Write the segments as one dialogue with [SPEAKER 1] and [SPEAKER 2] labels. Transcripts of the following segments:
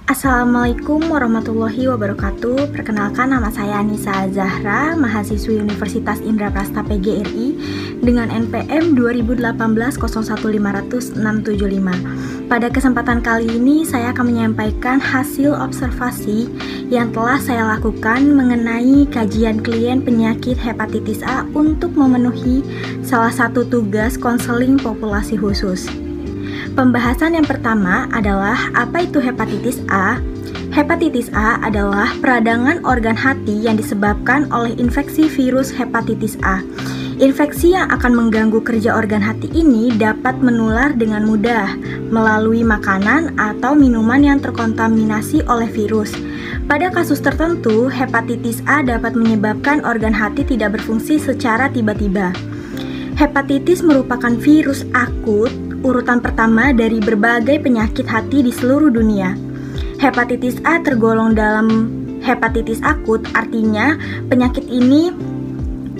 [SPEAKER 1] Assalamualaikum warahmatullahi wabarakatuh. Perkenalkan, nama saya Anissa Zahra, mahasiswi Universitas Indraprasta PGRI dengan NPM 201801500675. Pada kesempatan kali ini saya akan menyampaikan hasil observasi yang telah saya lakukan mengenai kajian klien penyakit hepatitis A untuk memenuhi salah satu tugas konseling populasi khusus. Pembahasan yang pertama adalah apa itu hepatitis A. Hepatitis A adalah peradangan organ hati yang disebabkan oleh infeksi virus hepatitis A. Infeksi yang akan mengganggu kerja organ hati ini dapat menular dengan mudah melalui makanan atau minuman yang terkontaminasi oleh virus. Pada kasus tertentu, hepatitis A dapat menyebabkan organ hati tidak berfungsi secara tiba-tiba. Hepatitis merupakan virus akut urutan pertama dari berbagai penyakit hati di seluruh dunia. Hepatitis A tergolong dalam hepatitis akut, artinya penyakit ini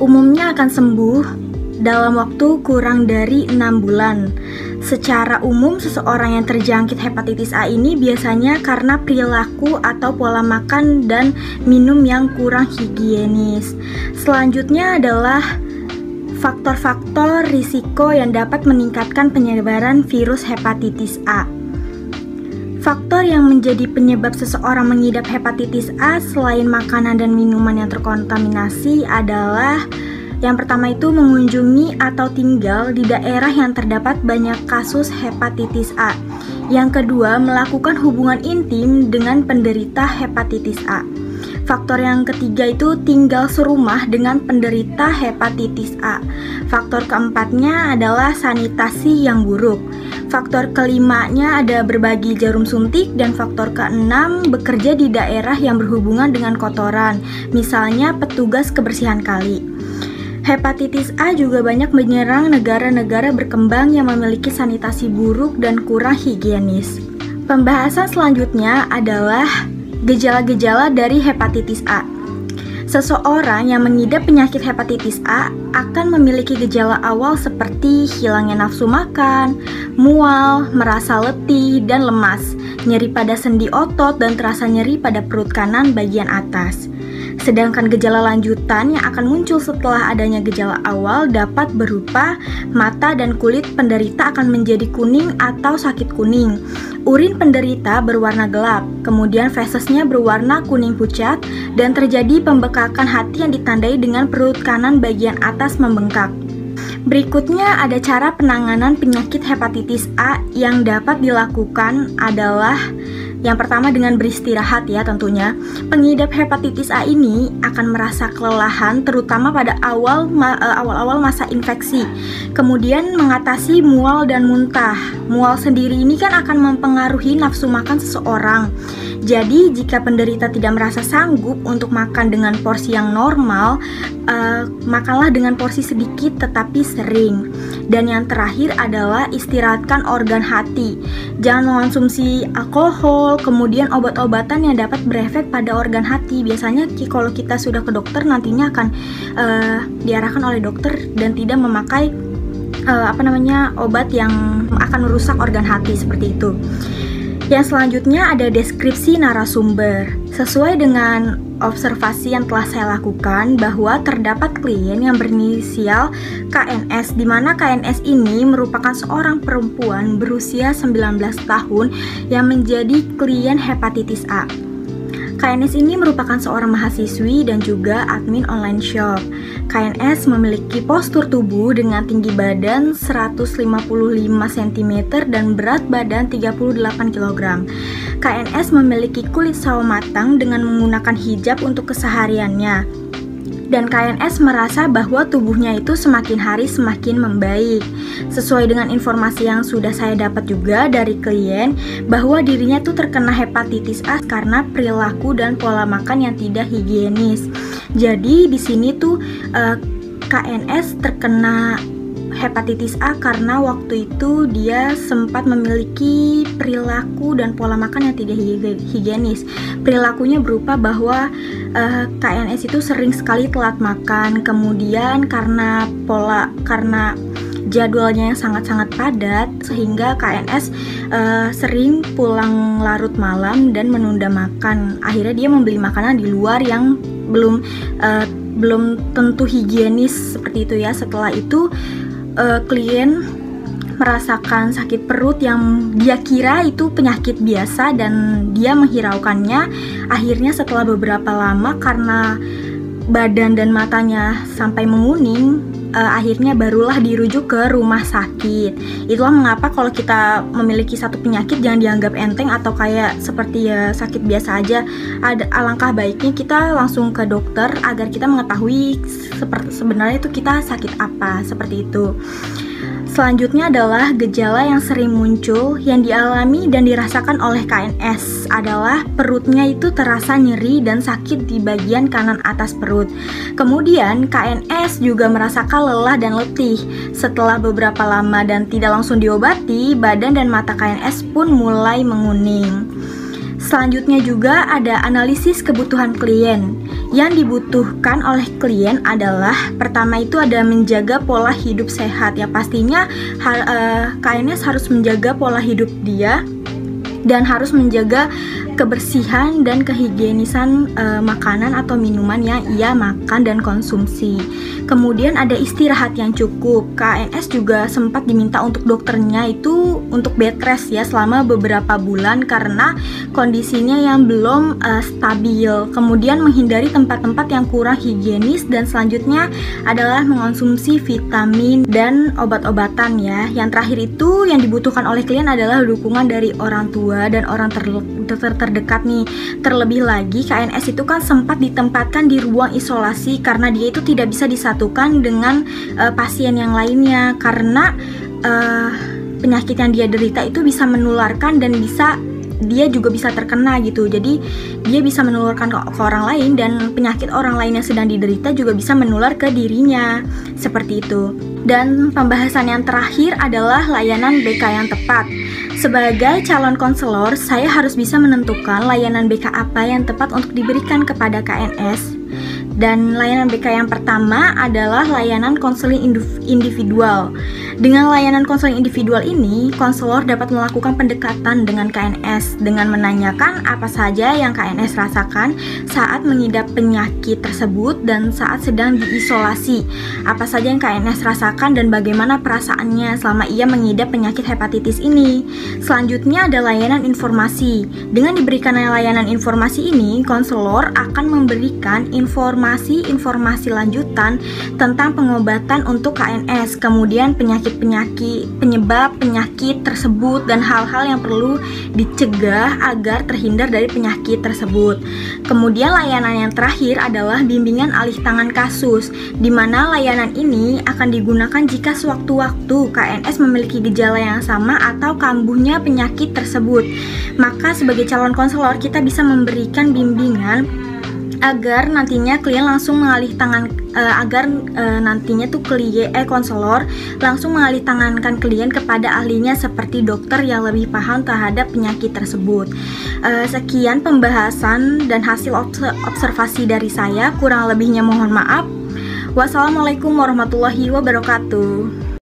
[SPEAKER 1] umumnya akan sembuh dalam waktu kurang dari 6 bulan. Secara umum, seseorang yang terjangkit hepatitis A ini biasanya karena perilaku atau pola makan dan minum yang kurang higienis. Selanjutnya adalah faktor-faktor risiko yang dapat meningkatkan penyebaran virus hepatitis A. Faktor yang menjadi penyebab seseorang mengidap hepatitis A selain makanan dan minuman yang terkontaminasi adalah yang pertama itu mengunjungi atau tinggal di daerah yang terdapat banyak kasus hepatitis A. Yang kedua, melakukan hubungan intim dengan penderita hepatitis A. Faktor yang ketiga itu tinggal serumah dengan penderita hepatitis A. Faktor keempatnya adalah sanitasi yang buruk. Faktor kelimanya ada berbagi jarum suntik, dan faktor keenam bekerja di daerah yang berhubungan dengan kotoran, misalnya petugas kebersihan kali. Hepatitis A juga banyak menyerang negara-negara berkembang yang memiliki sanitasi buruk dan kurang higienis. Pembahasan selanjutnya adalah gejala-gejala dari hepatitis A. Seseorang yang mengidap penyakit hepatitis A akan memiliki gejala awal seperti hilangnya nafsu makan, mual, merasa letih dan lemas, nyeri pada sendi otot, dan terasa nyeri pada perut kanan bagian atas. Sedangkan gejala lanjutan yang akan muncul setelah adanya gejala awal dapat berupa mata dan kulit penderita akan menjadi kuning atau sakit kuning. Urin penderita berwarna gelap, kemudian fesesnya berwarna kuning pucat, dan terjadi pembekakan hati yang ditandai dengan perut kanan bagian atas membengkak. Berikutnya ada cara penanganan penyakit hepatitis A yang dapat dilakukan adalah yang pertama dengan beristirahat ya tentunya. Pengidap hepatitis A ini akan merasa kelelahan terutama pada awal-awal masa infeksi. Kemudian mengatasi mual dan muntah. Mual sendiri ini kan akan mempengaruhi nafsu makan seseorang. Jadi jika penderita tidak merasa sanggup untuk makan dengan porsi yang normal, makanlah dengan porsi sedikit tetapi sering. Dan yang terakhir adalah istirahatkan organ hati. Jangan mengonsumsi alkohol, kemudian obat-obatan yang dapat berefek pada organ hati. Biasanya kalau kita sudah ke dokter nantinya akan diarahkan oleh dokter dan tidak memakai obat yang akan merusak organ hati seperti itu. Yang selanjutnya ada deskripsi narasumber. Sesuai dengan observasi yang telah saya lakukan bahwa terdapat klien yang berinisial KNS, di mana KNS ini merupakan seorang perempuan berusia 19 tahun yang menjadi klien hepatitis A. KNS ini merupakan seorang mahasiswi dan juga admin online shop. KNS memiliki postur tubuh dengan tinggi badan 155 cm dan berat badan 38 kg. KNS memiliki kulit sawo matang dengan menggunakan hijab untuk kesehariannya. Dan KNS merasa bahwa tubuhnya itu semakin hari semakin membaik. Sesuai dengan informasi yang sudah saya dapat juga dari klien bahwa dirinya tuh terkena hepatitis A karena perilaku dan pola makan yang tidak higienis. Jadi di sini tuh KNS terkena hepatitis A karena waktu itu dia sempat memiliki perilaku dan pola makan yang tidak higienis. Perilakunya berupa bahwa KNS itu sering sekali telat makan, kemudian karena jadwalnya yang sangat-sangat padat sehingga KNS sering pulang larut malam dan menunda makan. Akhirnya dia membeli makanan di luar yang belum tentu higienis seperti itu ya. Setelah itu klien merasakan sakit perut yang dia kira itu penyakit biasa dan dia menghiraukannya. Akhirnya setelah beberapa lama karena badan dan matanya sampai menguning, akhirnya barulah dirujuk ke rumah sakit. Itulah mengapa kalau kita memiliki satu penyakit jangan dianggap enteng atau kayak seperti ya sakit biasa aja. Alangkah baiknya kita langsung ke dokter agar kita mengetahui sebenarnya itu kita sakit apa, seperti itu. Selanjutnya adalah gejala yang sering muncul yang dialami dan dirasakan oleh KNS adalah perutnya itu terasa nyeri dan sakit di bagian kanan atas perut. Kemudian KNS juga merasakan lelah dan letih. Setelah beberapa lama dan tidak langsung diobati, badan dan mata KNS pun mulai menguning. Selanjutnya juga ada analisis kebutuhan klien. Yang dibutuhkan oleh klien adalah pertama itu ada menjaga pola hidup sehat. Ya pastinya KNS harus menjaga pola hidup dia dan harus menjaga kebersihan dan kehigienisan makanan atau minuman yang ia makan dan konsumsi. Kemudian ada istirahat yang cukup. KNS juga sempat diminta untuk dokternya itu untuk bed rest ya selama beberapa bulan karena kondisinya yang belum stabil. Kemudian menghindari tempat-tempat yang kurang higienis dan selanjutnya adalah mengonsumsi vitamin dan obat-obatan ya. Yang terakhir itu yang dibutuhkan oleh klien adalah dukungan dari orang tua dan orang terdekat nih. Terlebih lagi KNS itu kan sempat ditempatkan di ruang isolasi karena dia itu tidak bisa disatukan dengan pasien yang lainnya karena penyakit yang dia derita itu bisa menularkan dan dia juga bisa terkena gitu. Jadi dia bisa menularkan ke orang lain dan penyakit orang lain yang sedang diderita juga bisa menular ke dirinya. Seperti itu. Dan pembahasan yang terakhir adalah layanan BK yang tepat. Sebagai calon konselor, saya harus bisa menentukan layanan BK apa yang tepat untuk diberikan kepada KNS. Dan layanan BK yang pertama adalah layanan konseling individual. Dengan layanan konseling individual ini, konselor dapat melakukan pendekatan dengan KNS dengan menanyakan apa saja yang KNS rasakan saat mengidap penyakit tersebut dan saat sedang diisolasi. Apa saja yang KNS rasakan dan bagaimana perasaannya selama ia mengidap penyakit hepatitis ini. Selanjutnya ada layanan informasi. Dengan diberikan layanan informasi ini, konselor akan memberikan informasi lanjutan tentang pengobatan untuk KNS, kemudian penyebab penyakit tersebut dan hal-hal yang perlu dicegah agar terhindar dari penyakit tersebut. Kemudian layanan yang terakhir adalah bimbingan alih tangan kasus, di mana layanan ini akan digunakan jika sewaktu-waktu KNS memiliki gejala yang sama atau kambuhnya penyakit tersebut. Maka sebagai calon konselor kita bisa memberikan bimbingan agar nantinya klien langsung mengalih tangan konselor langsung mengalih tangankan klien kepada ahlinya seperti dokter yang lebih paham terhadap penyakit tersebut. Sekian pembahasan dan hasil observasi dari saya, kurang lebihnya mohon maaf. Wassalamualaikum warahmatullahi wabarakatuh.